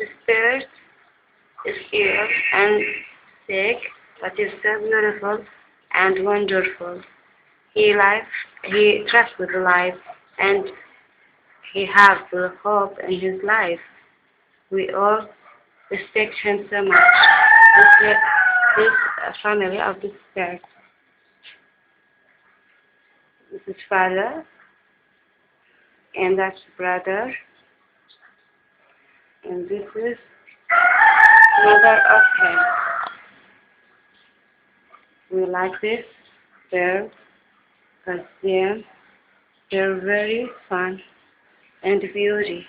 The spirit is ill and sick, but is so beautiful and wonderful. He trusts with life, and he has the hope in his life. We all respect him so much. This family of the spirit. This is father, and that's brother, and this is mother of him. We like this bird because they're very fun and beauty.